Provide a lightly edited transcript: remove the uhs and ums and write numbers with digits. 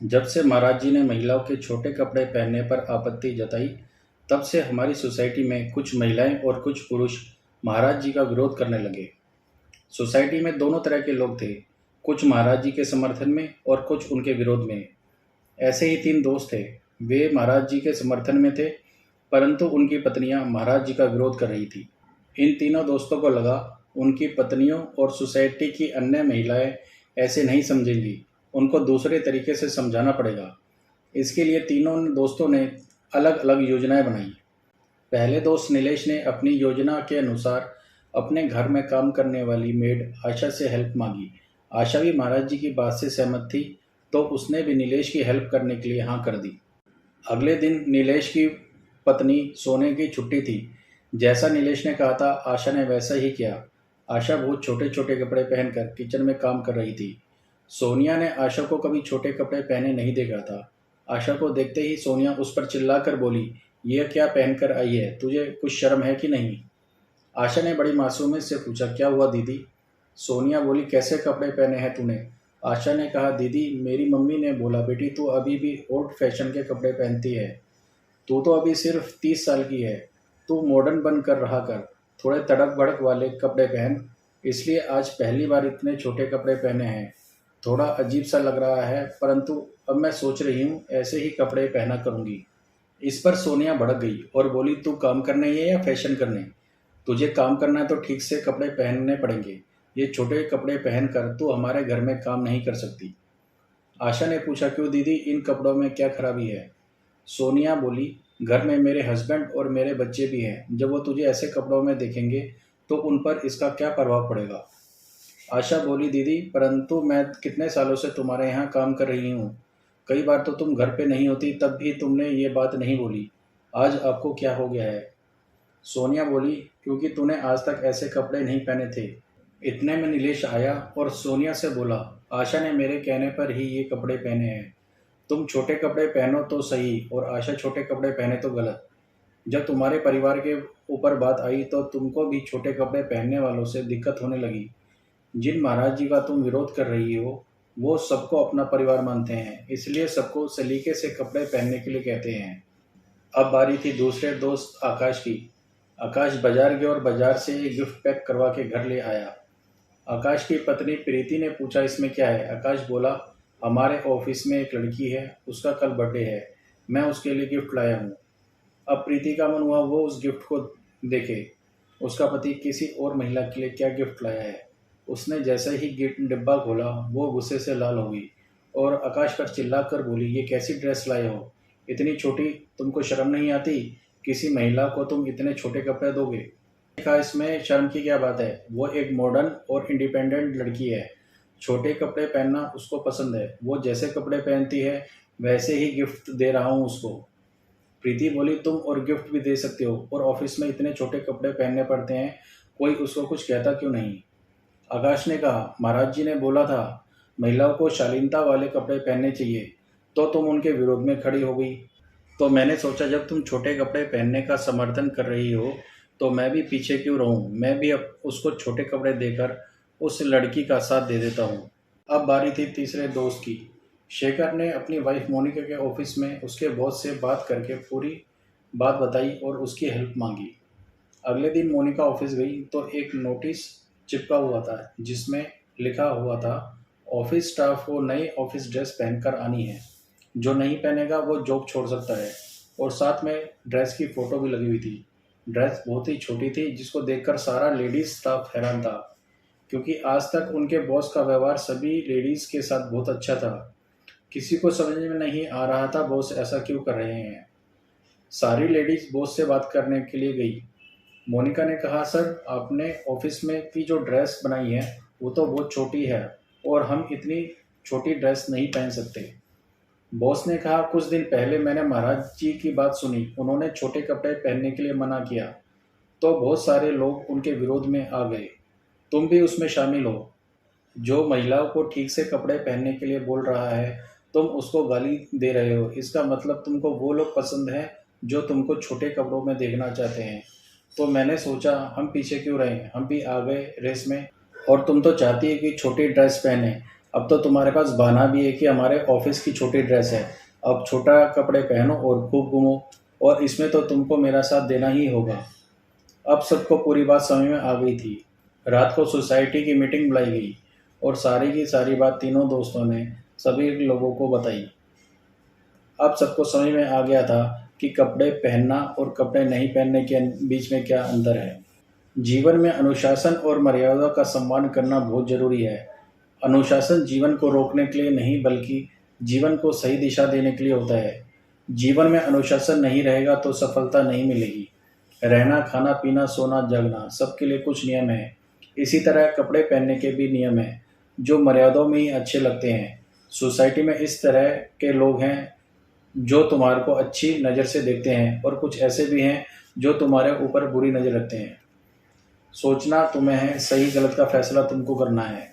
जब से महाराज जी ने महिलाओं के छोटे कपड़े पहनने पर आपत्ति जताई, तब से हमारी सोसाइटी में कुछ महिलाएं और कुछ पुरुष महाराज जी का विरोध करने लगे। सोसाइटी में दोनों तरह के लोग थे, कुछ महाराज जी के समर्थन में और कुछ उनके विरोध में। ऐसे ही 3 दोस्त थे। वे महाराज जी के समर्थन में थे, परंतु उनकी पत्नियां महाराज जी का विरोध कर रही थी। इन तीनों दोस्तों को लगा उनकी पत्नियों और सोसाइटी की अन्य महिलाएं ऐसे नहीं समझेंगी, उनको दूसरे तरीके से समझाना पड़ेगा। इसके लिए तीनों दोस्तों ने अलग अलग योजनाएं बनाई। पहले दोस्त नीलेश ने अपनी योजना के अनुसार अपने घर में काम करने वाली मेड आशा से हेल्प मांगी। आशा भी महाराज जी की बात से सहमत थी, तो उसने भी नीलेश की हेल्प करने के लिए हाँ कर दी। अगले दिन नीलेश की पत्नी सोने की छुट्टी थी। जैसा नीलेश ने कहा था, आशा ने वैसा ही किया। आशा बहुत छोटे छोटे कपड़े पहनकर किचन में काम कर रही थी। सोनिया ने आशा को कभी छोटे कपड़े पहने नहीं देखा था। आशा को देखते ही सोनिया उस पर चिल्लाकर बोली, यह क्या पहनकर आई है, तुझे कुछ शर्म है कि नहीं? आशा ने बड़ी मासूमियत से पूछा, क्या हुआ दीदी? सोनिया बोली, कैसे कपड़े पहने हैं तूने? आशा ने कहा, दीदी मेरी मम्मी ने बोला बेटी तू अभी भी ओल्ड फैशन के कपड़े पहनती है। तू तो अभी सिर्फ 30 साल की है। तू मॉडर्न बन कर रहा कर, थोड़े तड़क भड़क वाले कपड़े पहन। इसलिए आज पहली बार इतने छोटे कपड़े पहने हैं। थोड़ा अजीब सा लग रहा है, परंतु अब मैं सोच रही हूँ ऐसे ही कपड़े पहना करूँगी। इस पर सोनिया भड़क गई और बोली, तू काम करने है या फैशन करने? तुझे काम करना है तो ठीक से कपड़े पहनने पड़ेंगे। ये छोटे कपड़े पहनकर तू हमारे घर में काम नहीं कर सकती। आशा ने पूछा, क्यों दीदी, इन कपड़ों में क्या खराबी है? सोनिया बोली, घर में मेरे हस्बैंड और मेरे बच्चे भी हैं। जब वो तुझे ऐसे कपड़ों में देखेंगे तो उन पर इसका क्या प्रभाव पड़ेगा? आशा बोली, दीदी परंतु मैं कितने सालों से तुम्हारे यहाँ काम कर रही हूँ। कई बार तो तुम घर पे नहीं होती, तब भी तुमने ये बात नहीं बोली। आज आपको क्या हो गया है? सोनिया बोली, क्योंकि तूने आज तक ऐसे कपड़े नहीं पहने थे। इतने में नीलेश आया और सोनिया से बोला, आशा ने मेरे कहने पर ही ये कपड़े पहने हैं। तुम छोटे कपड़े पहनो तो सही और आशा छोटे कपड़े पहने तो गलत। जब तुम्हारे परिवार के ऊपर बात आई तो तुमको भी छोटे कपड़े पहनने वालों से दिक्कत होने लगी। जिन महाराज जी का तुम विरोध कर रही हो, वो सबको अपना परिवार मानते हैं, इसलिए सबको सलीके से कपड़े पहनने के लिए कहते हैं। अब बारी थी दूसरे दोस्त आकाश की। आकाश बाजार गया और बाजार से एक गिफ्ट पैक करवा के घर ले आया। आकाश की पत्नी प्रीति ने पूछा, इसमें क्या है? आकाश बोला, हमारे ऑफिस में एक लड़की है, उसका कल बर्थडे है, मैं उसके लिए गिफ्ट लाया हूँ। अब प्रीति का मन हुआ वो उस गिफ्ट को देखे, उसका पति किसी और महिला के लिए क्या गिफ्ट लाया है। उसने जैसे ही गिफ्ट डिब्बा खोला, वो गुस्से से लाल हो गई और आकाश पर चिल्ला कर बोली, ये कैसी ड्रेस लाए हो, इतनी छोटी, तुमको शर्म नहीं आती? किसी महिला को तुम इतने छोटे कपड़े दोगे? देखा, इसमें शर्म की क्या बात है? वो एक मॉडर्न और इंडिपेंडेंट लड़की है। छोटे कपड़े पहनना उसको पसंद है। वो जैसे कपड़े पहनती है वैसे ही गिफ्ट दे रहा हूँ उसको। प्रीति बोली, तुम और गिफ्ट भी दे सकते हो और ऑफिस में इतने छोटे कपड़े पहनने पड़ते हैं, कोई उसको कुछ कहता क्यों नहीं? आकाश ने कहा, महाराज जी ने बोला था महिलाओं को शालीनता वाले कपड़े पहनने चाहिए, तो तुम उनके विरोध में खड़ी हो गई। तो मैंने सोचा जब तुम छोटे कपड़े पहनने का समर्थन कर रही हो तो मैं भी पीछे क्यों रहूं, मैं भी अब उसको छोटे कपड़े देकर उस लड़की का साथ दे देता हूं। अब बारी थी तीसरे दोस्त की। शेखर ने अपनी वाइफ मोनिका के ऑफिस में उसके बॉस से बात करके पूरी बात बताई और उसकी हेल्प मांगी। अगले दिन मोनिका ऑफिस गई तो एक नोटिस चिपका हुआ था जिसमें लिखा हुआ था, ऑफिस स्टाफ को नई ऑफिस ड्रेस पहनकर आनी है, जो नहीं पहनेगा वो जॉब छोड़ सकता है। और साथ में ड्रेस की फ़ोटो भी लगी हुई थी। ड्रेस बहुत ही छोटी थी जिसको देखकर सारा लेडीज़ स्टाफ हैरान था, क्योंकि आज तक उनके बॉस का व्यवहार सभी लेडीज़ के साथ बहुत अच्छा था। किसी को समझ में नहीं आ रहा था बॉस ऐसा क्यों कर रहे हैं। सारी लेडीज़ बॉस से बात करने के लिए गई। मोनिका ने कहा, सर आपने ऑफिस में की जो ड्रेस बनाई है वो तो बहुत छोटी है और हम इतनी छोटी ड्रेस नहीं पहन सकते। बॉस ने कहा, कुछ दिन पहले मैंने महाराज जी की बात सुनी, उन्होंने छोटे कपड़े पहनने के लिए मना किया तो बहुत सारे लोग उनके विरोध में आ गए। तुम भी उसमें शामिल हो। जो महिलाओं को ठीक से कपड़े पहनने के लिए बोल रहा है तुम उसको गाली दे रहे हो। इसका मतलब तुमको वो लोग पसंद हैं जो तुमको छोटे कपड़ों में देखना चाहते हैं। तो मैंने सोचा हम पीछे क्यों रहें, हम भी आ गए रेस में। और तुम तो चाहती है कि छोटी ड्रेस पहने। अब तो तुम्हारे पास बहाना भी है कि हमारे ऑफिस की छोटी ड्रेस है, अब छोटा कपड़े पहनो और खूब घूमो, और इसमें तो तुमको मेरा साथ देना ही होगा। अब सबको पूरी बात समझ में आ गई थी। रात को सोसाइटी की मीटिंग बुलाई गई और सारी की सारी बात तीनों दोस्तों ने सभी लोगों को बताई। अब सबको समझ में आ गया था कि कपड़े पहनना और कपड़े नहीं पहनने के बीच में क्या अंतर है। जीवन में अनुशासन और मर्यादा का सम्मान करना बहुत जरूरी है। अनुशासन जीवन को रोकने के लिए नहीं, बल्कि जीवन को सही दिशा देने के लिए होता है। जीवन में अनुशासन नहीं रहेगा तो सफलता नहीं मिलेगी। रहना, खाना, पीना, सोना, जगना, सबके लिए कुछ नियम है। इसी तरह कपड़े पहनने के भी नियम हैं, जो मर्यादाओं में ही अच्छे लगते हैं। सोसाइटी में इस तरह के लोग हैं जो तुम्हारे को अच्छी नज़र से देखते हैं, और कुछ ऐसे भी हैं जो तुम्हारे ऊपर बुरी नज़र रखते हैं। सोचना तुम्हें है, सही गलत का फैसला तुमको करना है।